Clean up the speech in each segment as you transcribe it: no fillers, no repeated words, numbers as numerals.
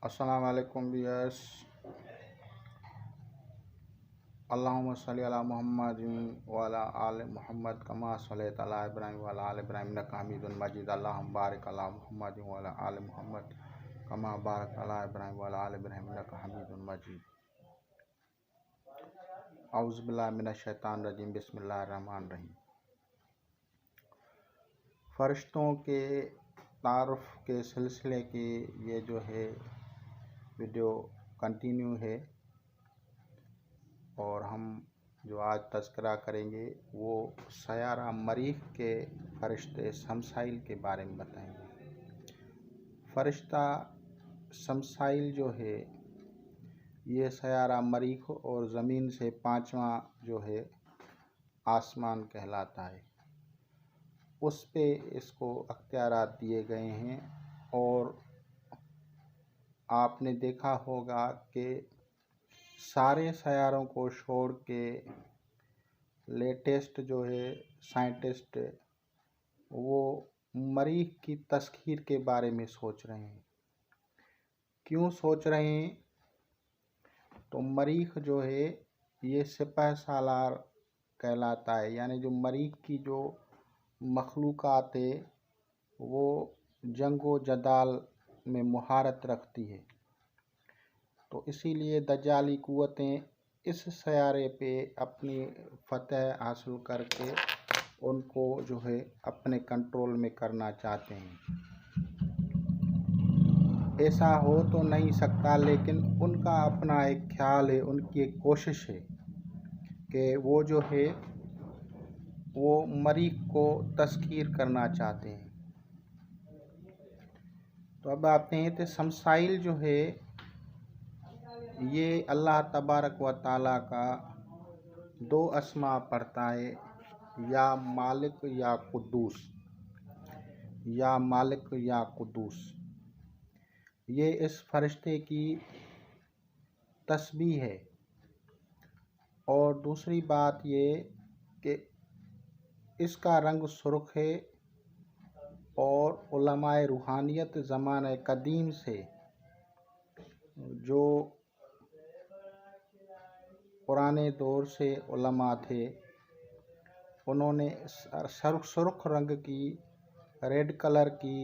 अस्सलाम वालेकुम व्यूअर्स। अल्लाहुम्मा सल्ली अला मुहम्मदिन व अला आलि मुहम्मद कमा सल्लैता अला इब्राहीम व अला आलि इब्राहीम इन्नका हमीदुन मजीद। अल्लाहुम्मा बारिक अला मुहम्मदिन व अला आलि मुहम्मद कमा बारकता अला इब्राहीम व अला आलि इब्राहीम इन्नका हमीदुन मजीद। औज़ु बिल्लाहि मिनश शैतानिर रजीम। बिस्मिल्लाहिर रहमानिर रहीम। फ़रिश्तों के तारुफ़ के सिलसिले की ये जो है वीडियो कंटिन्यू है और हम जो आज तज़किरा करेंगे वो सयारा मरीख़ के फ़रिश्ते शमसाइल के बारे में बताएंगे। फ़रिश्ता शमसाइल जो है ये सयारा मरीख़ और ज़मीन से पाँचवा जो है आसमान कहलाता है। उस पे इसको अख्तियारात दिए गए हैं और आपने देखा होगा कि सारे सयारों को छोड़ के लेटेस्ट जो है साइंटिस्ट वो मरीख़ की तस्खीर के बारे में सोच रहे हैं। क्यों सोच रहे हैं? तो मरीख़ जो है ये सिपह सालार कहलाता है, यानी जो मरीख़ की जो मखलूक़ात है वो जंगो जदाल में महारत रखती है। तो इसीलिए दज्जाली क़ुव्वतें इस सयारे पे अपनी फ़तह हासिल करके उनको जो है अपने कंट्रोल में करना चाहते हैं। ऐसा हो तो नहीं सकता, लेकिन उनका अपना एक ख्याल है, उनकी एक कोशिश है कि वो जो है वो मरीख़ को तस्खीर करना चाहते हैं। तो अब आते हैं तो शमसाइल जो है ये अल्लाह तबारक व ताला का दो अस्मा पड़ता है, या मालिक या कुद्दूस, या मालिक या कुद्दूस। ये इस फरिश्ते की तस्बीह है। और दूसरी बात ये कि इसका रंग सुर्ख है और उलमाए रूहानियत ज़माने कदीम से जो पुराने दौर से उलमा थे उन्होंने सुर्ख रंग की रेड कलर की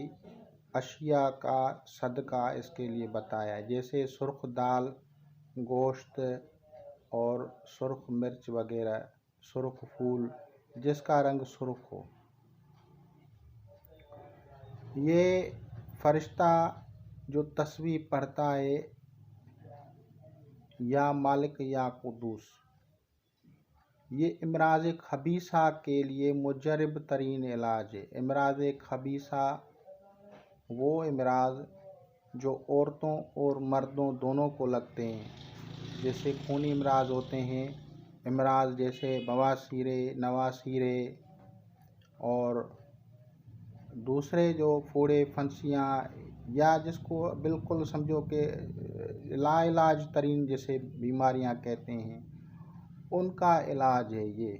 अशिया का सदका इसके लिए बताया है, जैसे सुर्ख दाल, गोश्त और सुर्ख मिर्च वगैरह, सुर्ख फूल जिसका रंग सुर्ख हो। ये फरिश्ता जो तस्बीह पढ़ता है या मालिक या कुद्दूस, ये इमराज़ खबीसा के लिए मुजरब तरीन इलाज है। इमराज़ खबीसा वो इमराज़ जो औरतों और मर्दों दोनों को लगते हैं, जैसे खूनी इमराज़ होते हैं, इमराज़ जैसे बवासीर, नवासीर और दूसरे जो फोड़े फंसियाँ, या जिसको बिल्कुल समझो कि लाइलाज तरीन जैसे बीमारियां कहते हैं, उनका इलाज है ये।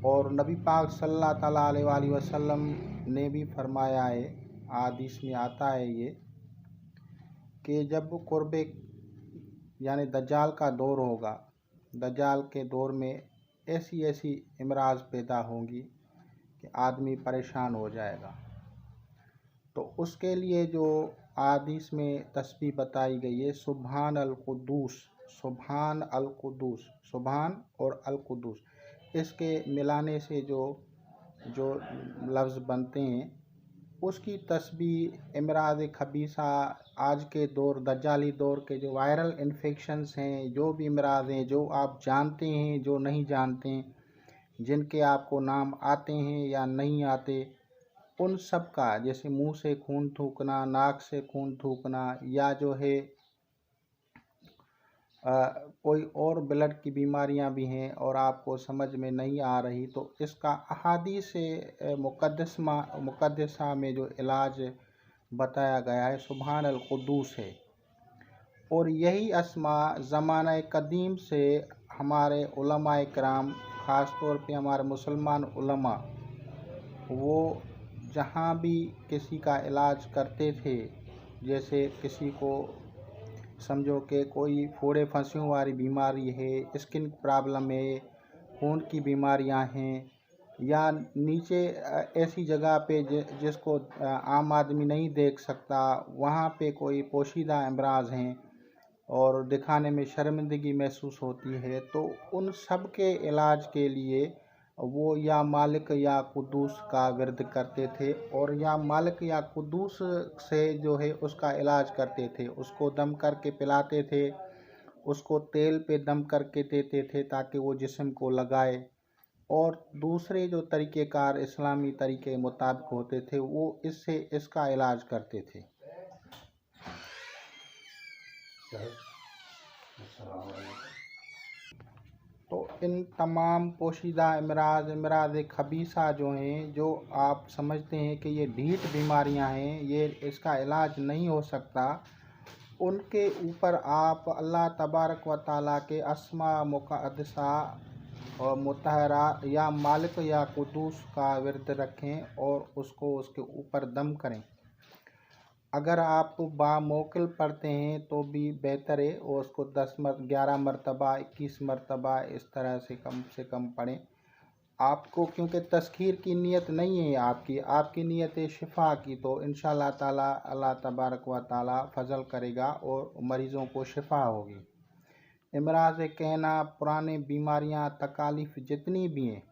और नबी पाक सल्लल्लाहु अलैहि वसल्लम ने भी फरमाया है, हदीस में आता है ये, कि जब कुर्बे यानी दज्जाल का दौर होगा, दज्जाल के दौर में ऐसी ऐसी इमराज पैदा होंगी कि आदमी परेशान हो जाएगा। तो उसके लिए जो हदीस में तस्बीह बताई गई है, सुभान अल कुद्दूस, सुभान अल कुद्दूस, सुभान और अल कुद्दूस, इसके मिलाने से जो लफ्ज़ बनते हैं उसकी तस्बीह इमराज़ खबीसा, आज के दौर दज्जाली दौर के जो वायरल इन्फेक्शंस हैं, जो भी इमराज़ हैं, जो आप जानते हैं, जो नहीं जानते हैं, जिनके आपको नाम आते हैं या नहीं आते, उन सब का, जैसे मुंह से खून थूकना, नाक से खून थूकना, या जो है कोई और ब्लड की बीमारियां भी हैं और आपको समझ में नहीं आ रही, तो इसका अहादीस मुक़द्दसा में जो इलाज बताया गया है सुभान अल कुद्दूस है। और यही अस्मा ज़माना कदीम से हमारे उलमाए किराम, ख़ास तौर पे हमारे मुसलमान उलमा, वो जहाँ भी किसी का इलाज करते थे जैसे किसी को समझो कि कोई फोड़े फंसियों वाली बीमारी है, स्किन प्रॉब्लम है, खून की बीमारियां हैं, या नीचे ऐसी जगह पे जिसको आम आदमी नहीं देख सकता, वहाँ पे कोई पोशीदा अमराज हैं और दिखाने में शर्मिंदगी महसूस होती है, तो उन सब के इलाज के लिए वो या मालिक या कुद्दूस का विरद करते थे, और या मालिक या कुद्दूस से जो है उसका इलाज करते थे। उसको दम करके पिलाते थे, उसको तेल पे दम करके देते थे ताकि वो जिस्म को लगाए, और दूसरे जो तरीक़ेकार इस्लामी तरीके मुताबिक होते थे वो इससे इसका इलाज करते थे। तो इन तमाम पोशीदा अमराज खबीसा जो हैं, जो आप समझते हैं कि ये ढीठ बीमारियां हैं, ये इसका इलाज नहीं हो सकता, उनके ऊपर आप अल्लाह तबारक व ताला के अस्मा मुक़द्दसा और मुतहरा या मालिक या कुद्दूस का विरद रखें और उसको उसके ऊपर दम करें। अगर आप बामौकिल पढ़ते हैं तो भी बेहतर है, और उसको 11 मरतबा 21 मरतबा इस तरह से कम पढ़ें आपको, क्योंकि तस्खीर की नीयत नहीं है आपकी नीयत है शिफा की, तो इंशाअल्लाह ताला अल्लाह तबारक व ताला फजल करेगा और मरीज़ों को शिफा होगी। इमराज कहना, पुराने बीमारियां, तकालीफ जितनी भी हैं,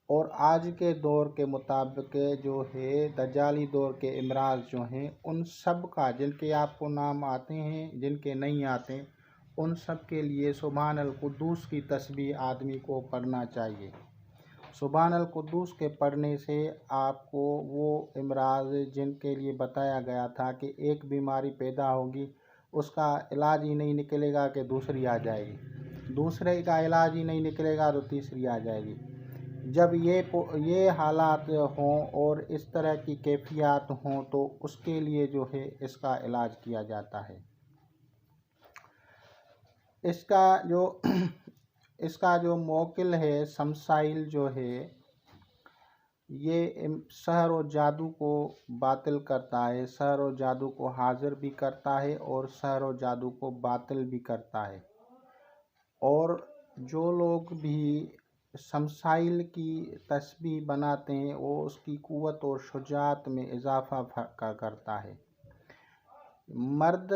और आज के दौर के मुताबिक जो है दज्जाली दौर के इमराज जो हैं, उन सब का जिनके आपको नाम आते हैं, जिनके नहीं आते, उन सब के लिए सुभान अल कुद्दूस की तस्बीह आदमी को पढ़ना चाहिए। सुभान अल कुद्दूस के पढ़ने से आपको वो इमराज जिनके लिए बताया गया था कि एक बीमारी पैदा होगी, उसका इलाज ही नहीं निकलेगा कि दूसरी आ जाएगी, दूसरे का इलाज ही नहीं निकलेगा तो तीसरी आ जाएगी। जब ये हालात हों और इस तरह की कैफियत हों तो उसके लिए जो है इसका इलाज किया जाता है। इसका जो मौकिल है, शमसाइल जो है, ये सहर और जादू को बातिल करता है, सहर और जादू को हाजिर भी करता है और सहर और जादू को बातिल भी करता है। और जो लोग भी शमसाइल की तस्बीह बनाते हैं वो उसकी क़ुव्वत और शुजाअत में इजाफ़ा करता है। मर्द,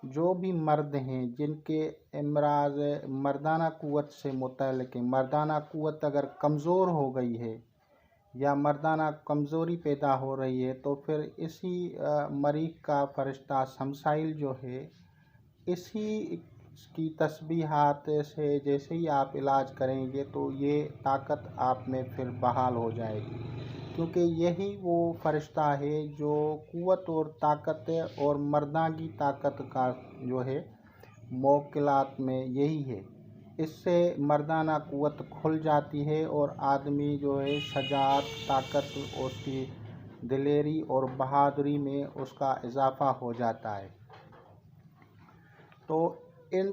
जो भी मर्द हैं जिनके इमराज मर्दाना क़ुव्वत से मुतल्लिक़ है, मर्दाना क़ुव्वत अगर कमज़ोर हो गई है या मर्दाना कमज़ोरी पैदा हो रही है, तो फिर इसी मरीज़ का फ़रिश्ता शमसाइल जो है, इसी की तस्बीहात से जैसे ही आप इलाज करेंगे तो ये ताकत आप में फिर बहाल हो जाएगी, क्योंकि यही वो फ़रिश्ता है जो क़ुव्वत और ताकत और मर्दांगी ताकत का जो है मौकिलात में यही है। इससे मर्दाना क़ुव्वत खुल जाती है और आदमी जो है शजाअत, ताकत, उसकी दिलेरी और बहादुरी में उसका इजाफ़ा हो जाता है। तो इन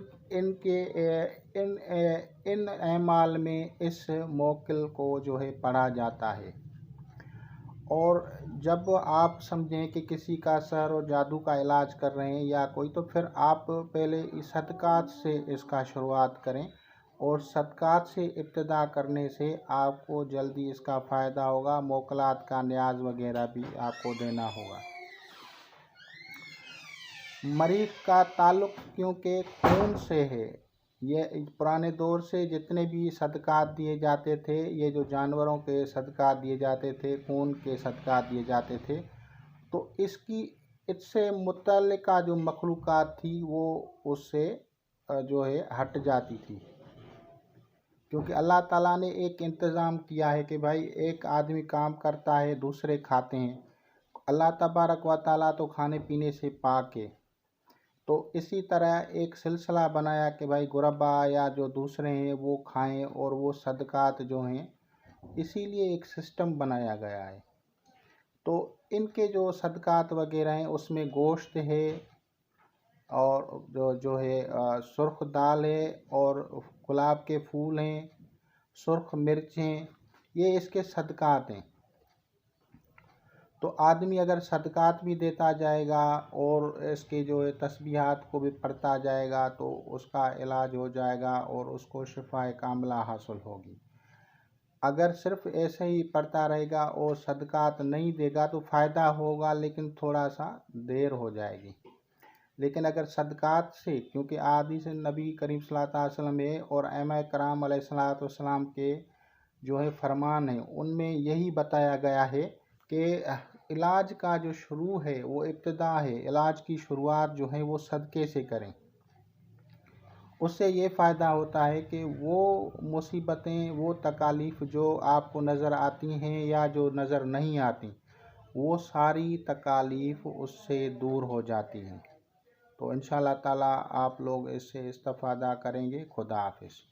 अमाल में इस मौकिल को जो है पढ़ा जाता है। और जब आप समझें कि किसी का सहर और जादू का इलाज कर रहे हैं या कोई, तो फिर आप पहले इस सदक़ात से इसका शुरुआत करें, और सदक़ात से इब्तिदा करने से आपको जल्दी इसका फ़ायदा होगा। मौकलात का न्याज वगैरह भी आपको देना होगा। मरीज़ का ताल्लुक़ क्योंकि खून से है, ये पुराने दौर से जितने भी सदक़ात दिए जाते थे, ये जो जानवरों के सदक़ात दिए जाते थे, खून के सदक़ात दिए जाते थे, तो इससे मुतल्लिका जो मखलूक़ात थी वो उससे जो है हट जाती थी, क्योंकि अल्लाह ताला ने एक इंतज़ाम किया है कि भाई एक आदमी काम करता है, दूसरे खाते हैं। अल्लाह तबारक व ताला तो खाने पीने से पाक है, तो इसी तरह एक सिलसिला बनाया कि भाई गुरबा या जो दूसरे हैं वो खाएं और वो सदक़ात जो हैं, इसीलिए एक सिस्टम बनाया गया है। तो इनके जो सदक़ात वगैरह हैं उसमें गोश्त है, और जो है सुर्ख़ दाल है, और गुलाब के फूल हैं, सुर्ख़ मिर्च हैं, ये इसके सदक़ात हैं। तो आदमी अगर सदक़ात भी देता जाएगा और इसके जो है तस्बीहात को भी पढ़ता जाएगा तो उसका इलाज हो जाएगा और उसको शिफाए कामिला हासिल होगी। अगर सिर्फ ऐसे ही पढ़ता रहेगा और सदक़ात नहीं देगा तो फ़ायदा होगा, लेकिन थोड़ा सा देर हो जाएगी। लेकिन अगर सदक़ात से, क्योंकि हदीस नबी करीम सल्लल्लाहु अलैहि वसल्लम में और अइम्मा कराम अलैहिस्सलातु वस्सलाम के जो है फरमान है, उनमें यही बताया गया है कि इलाज का जो शुरू है वो इब्तिदा है, इलाज की शुरुआत जो है वो सदक़े से करें। उससे ये फ़ायदा होता है कि वो मुसीबतें, वो तकालीफ़ जो आपको नज़र आती हैं या जो नज़र नहीं आती, वो सारी तकालीफ़ उससे दूर हो जाती हैं। तो इंशाअल्लाह ताला आप लोग इससे इस्तिफ़ादा करेंगे। खुदा हाफ़िज़।